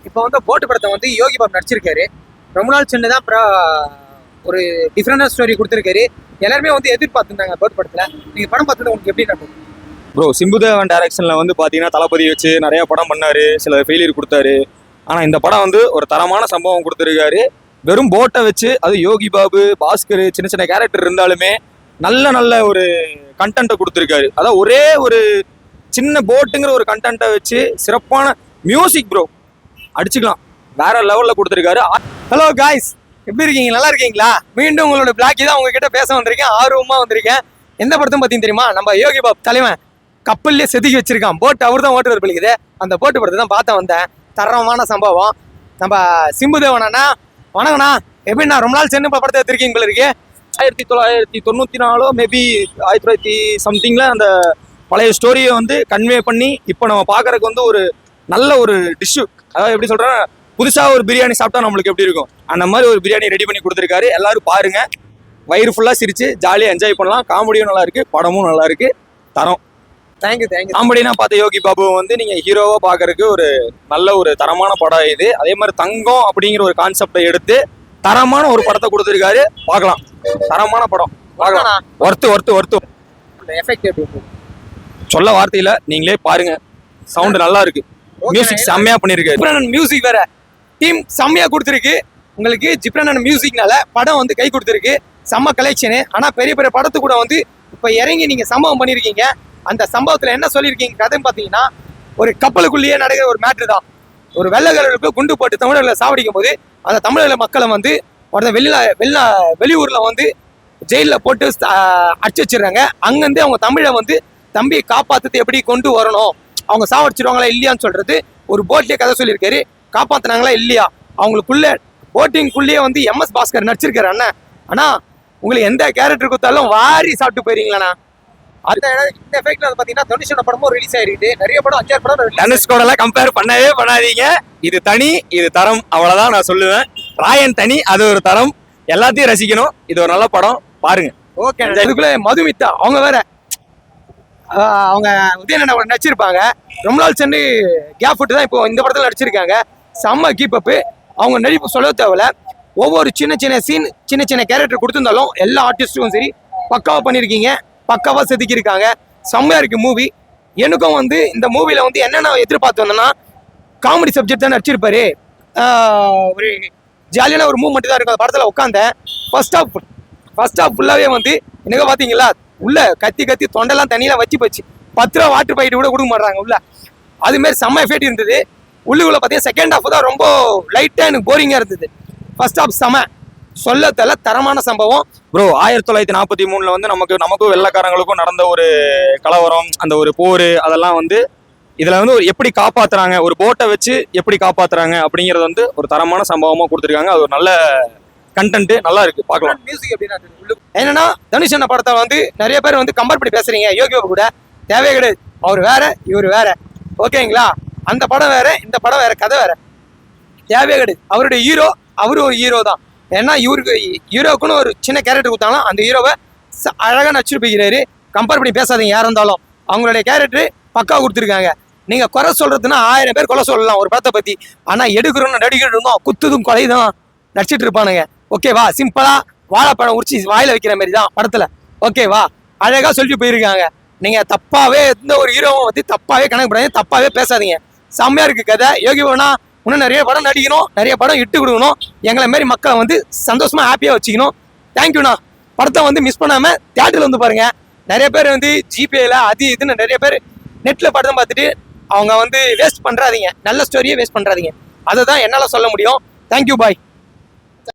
இப்போ வந்து போட்டு படத்தை வந்து யோகி பாபு நடிச்சிருக்காரு. ரொம்ப நாள் சின்ன தான் ஒரு டிஃப்ரெண்டான ஸ்டோரி கொடுத்துருக்காரு. எல்லாருமே வந்து எதிர்பார்த்துருந்தாங்க போட்டு படத்துல. நீங்க படம் பார்த்தது உங்களுக்கு எப்படி நடக்கும்? ப்ரோ சிம்புதேவன் டைரக்ஷன்ல வந்து பாத்தீங்கன்னா தளபதி வச்சு நிறைய படம் பண்ணாரு, சில ஃபெயிலியர் கொடுத்தாரு. ஆனா இந்த படம் வந்து ஒரு தரமான சம்பவம் கொடுத்துருக்காரு. வெறும் போட்டை வச்சு, அது யோகி பாபு, பாஸ்கர், சின்ன சின்ன கேரக்டர் இருந்தாலுமே நல்ல நல்ல ஒரு கண்டென்ட்டை கொடுத்துருக்காரு. அதாவது ஒரே ஒரு சின்ன போட்டுங்கிற ஒரு கண்டென்ட்டை வச்சு சிறப்பான மியூசிக் ப்ரோ அடிச்சுக்கலாம், வேற லெவல்ல கொடுத்துருக்காரு. ஹலோ காய்ஸ், எப்படி இருக்கீங்க? நல்லா இருக்கீங்களா? மீண்டும் உங்களோட பிளாக்கி தான் உங்ககிட்ட பேச வந்திருக்கேன். ஆர்வமா வந்திருக்கேன். எந்த படத்தும் பார்த்தீங்க தெரியுமா? நம்ம யோகி பாபு தலைவன் கப்பல்லே செதுக்கி வச்சிருக்கான். போட் அவர் தான் ஓட்டுறது பிடிக்குது. அந்த போட்டு படத்தை தான் பார்த்த வந்தேன். தரமான சம்பவம். நம்ம சிம்புதேவனா வணங்கண்ணா, எப்படின்னா ரொம்ப நாள் சென்று படத்தை எடுத்திருக்கீங்க போல இருக்கு. 1994 மேபி 1900 சம்திங்ல அந்த பழைய ஸ்டோரியை வந்து கன்வே பண்ணி இப்போ நம்ம பார்க்கறதுக்கு வந்து ஒரு நல்ல ஒரு டிஷ்ஷு. அதாவது எப்படி சொல்றேன், புதுசாக ஒரு பிரியாணி சாப்பிட்டா நம்மளுக்கு எப்படி இருக்கும், அந்த மாதிரி ஒரு பிரியாணி ரெடி பண்ணி கொடுத்துருக்காரு. எல்லாரும் பாருங்க, வயிறு ஃபுல்லாக சிரிச்சு ஜாலியாக என்ஜாய் பண்ணலாம். காமெடியும் நல்லா இருக்கு, படமும் நல்லா இருக்கு, தரம். தேங்க்யூ. காமெடினா பார்த்த யோகி பாபு வந்து நீங்க ஹீரோவா பாக்குறதுக்கு ஒரு நல்ல ஒரு தரமான படம் இது. அதே மாதிரி தங்கம் அப்படிங்கிற ஒரு கான்செப்டை எடுத்து தரமான ஒரு படத்தை கொடுத்துருக்காரு. பார்க்கலாம், தரமான படம், பார்க்கலாம். ஒர்த்து எஃபெக்ட் எப்படி இருக்கும் சொல்ல வார்த்தையில, நீங்களே பாருங்க. சவுண்ட் நல்லா இருக்கு, மியூசிக் செம்மையா பண்ணிருக்காரு. ஜிப்ரானன் மியூசிக் வேற டீம் செம்மையா கொடுத்துருக்கு. உங்களுக்கு ஜிப்ரானன் மியூசிக்னால படம் வந்து கை கொடுத்துருக்கு. செம்ம கலெக்ஷனு. ஆனா பெரிய பெரிய படத்து கூட வந்து இப்ப இறங்கி நீங்க சம்பவம் பண்ணிருக்கீங்க. அந்த சம்பவத்துல என்ன சொல்லியிருக்கீங்க கதைன்னு பாத்தீங்கன்னா, ஒரு கப்பலுக்குள்ளேயே நடக்கிற ஒரு மேட்ரு தான். ஒரு வெள்ளைகளுக்கு குண்டு போட்டு தமிழர்களை சாவடிக்கும் போது அந்த தமிழக மக்களை வந்து வெளியூர்ல வந்து ஜெயிலில் போட்டு அடிச்சு வச்சிடுறாங்க. அங்கேருந்து அவங்க தமிழை வந்து தம்பியை காப்பாத்துறது எப்படி கொண்டு வரணும், அவங்க சாவடிச்சிருவாங்களா இல்லையான்னு சொல்றது ஒரு போட்லயே கதை சொல்லியிருக்காரு. காப்பாத்தினாங்களா இல்லையா, அவங்களுக்குள்ள போட்டிங்குள்ளேயே வந்து MS பாஸ்கர் நடிச்சிருக்காரு அண்ணன். ஆனா உங்களுக்கு எந்த கேரக்டர் கொடுத்தாலும் வாரி சாப்பிட்டு போயிருங்களா? அந்த இந்த எஃபெக்ட்ல பாத்தீங்கன்னா தனுஷோட படமும் ரிலீஸ் ஆயிருக்கு. நிறைய படம் 5-6 படம் தனுஷ்கோட எல்லாம் கம்பேர் பண்ணவே பண்ணாதீங்க. இது தனி, இது தரம், அவ்வளவுதான் நான் சொல்லுவேன். ராயன் தனி, அது ஒரு தரம். எல்லாத்தையும் ரசிக்கணும். இது ஒரு நல்ல படம், பாருங்க. ஓகே. இதுக்குள்ள மதுமிதா அவங்க வேற அவங்க உதயநட நடிச்சிருப்பாங்க. ரொம்ப நாள் சென்று கேப் விட்டு தான் இப்போ இந்த படத்துல நடிச்சிருக்காங்க. செம்ம கீப் அப்பு. அவங்க நடிப்பு சொல்ல தேவையில்ல. ஒவ்வொரு சின்ன சின்ன சீன், சின்ன சின்ன கேரக்டர் கொடுத்திருந்தாலும் எல்லா ஆர்டிஸ்டும் சரி பக்காவா பண்ணிருக்கீங்க, பக்காவா செதுக்கியிருக்காங்க. செம்மையா இருக்கு மூவி. எனக்கும் வந்து இந்த மூவில வந்து என்னென்ன எதிர்பார்த்து வந்தேன்னா, காமெடி சப்ஜெக்ட் தான் நடிச்சிருப்பாரு. ஒரு ஜாலியான ஒரு மூவ்மெண்ட் தான் இருக்கும் அந்த படத்துல. உட்காந்தேன். ஃபர்ஸ்ட் ஹாஃப் ஃபுல்லாவே வந்து எனக்கு பாத்தீங்களா, உள்ள கத்தி தொண்டெல்லாம் தண்ணியில வச்சு போச்சு. 10 ரூபா வாட்டர் பாக்கெட் கூட கொடுக்க மாட்டாங்க உள்ள. அது மாதிரி செம்ம எஃபெக்ட் இருந்தது. உள்ளுக்குள்ள பார்த்தீங்கன்னா செகண்ட் ஹாஃப் தான் ரொம்ப லைட்டா எனக்கு போரிங்கா இருந்தது. ஃபர்ஸ்ட் ஹாஃப் செம சொல்ல தெரியல, தரமான சம்பவம் ப்ரோ. 1943 வந்து நமக்கும் வெள்ளைக்காரங்களுக்கும் நடந்த ஒரு கலவரம், அந்த ஒரு போர், அதெல்லாம் வந்து இதுல வந்து எப்படி காப்பாத்துறாங்க, ஒரு போட்டை வச்சு எப்படி காப்பாத்துறாங்க அப்படிங்கறது வந்து ஒரு தரமான சம்பவமா கொடுத்துருக்காங்க. அது ஒரு நல்ல கண்டென்ட், நல்லா இருக்கு, பார்க்கலாம். மியூசிக் எப்படின்னா என்னன்னா, தனுஷ் அண்ணா படத்தை வந்து நிறைய பேர் வந்து கம்பேர் பண்ணி பேசுறீங்க யோகி பாபு கூட. தேவையே கிடையாது. அவர் வேற, இவர் வேற. ஓகேங்களா? அந்த படம் வேற, இந்த படம் வேற, கதை வேற. தேவையே கிடையாது. அவருடைய ஹீரோ, அவரு ஒரு ஹீரோ தான். ஏன்னா இவருக்கு ஹீரோக்குன்னு ஒரு சின்ன கேரக்டர் கொடுத்தாலும் அந்த ஹீரோவை அழகா நடிச்சுட்டு போய்கிறாரு. கம்பேர் பண்ணி பேசாதீங்க யாரும் இருந்தாலும். அவங்களுடைய கேரக்டர் பக்கா கொடுத்துருக்காங்க. நீங்க குறை சொல்றதுன்னா 1000 பேர் குறை சொல்லலாம் ஒரு படத்தை பத்தி. ஆனா எடுக்கிறோம்னு நடிக்கிறோம், குத்துதும் கொலைதான் நடிச்சிட்டு இருப்பானுங்க. ஓகேவா? சிம்பிளா வாழைப்பழம் உரிச்சி வாயில வைக்கிற மாதிரி தான் படத்துல. ஓகேவா? அழகா சொல்லிட்டு போயிருக்காங்க. நீங்க தப்பாவே எந்த ஒரு ஹீரோவும் வந்து தப்பாவே கணக்கு பண்ணாதீங்க, தப்பாவே பேசாதீங்க. செம்மையா இருக்கு கதை. யோகி பாபுனா இன்னும் நிறைய படம் நடிக்கணும், நிறைய படம் இட்டு கொடுக்கணும். எங்களை மாரி மக்களை வந்து சந்தோஷமா ஹாப்பியா வச்சுக்கணும். தேங்க்யூண்ணா. படத்தை வந்து மிஸ் பண்ணாம தியேட்டர்ல வந்து பாருங்க. நிறைய பேர் வந்து ஜிபேல அது இதுன்னு நிறைய பேர் நெட்ல படம் பார்த்துட்டு அவங்க வந்து வேஸ்ட் பண்றாதீங்க. நல்ல ஸ்டோரியே வேஸ்ட் பண்றாதீங்க. அதை தான் என்னால சொல்ல முடியும். தேங்க்யூ, பாய்.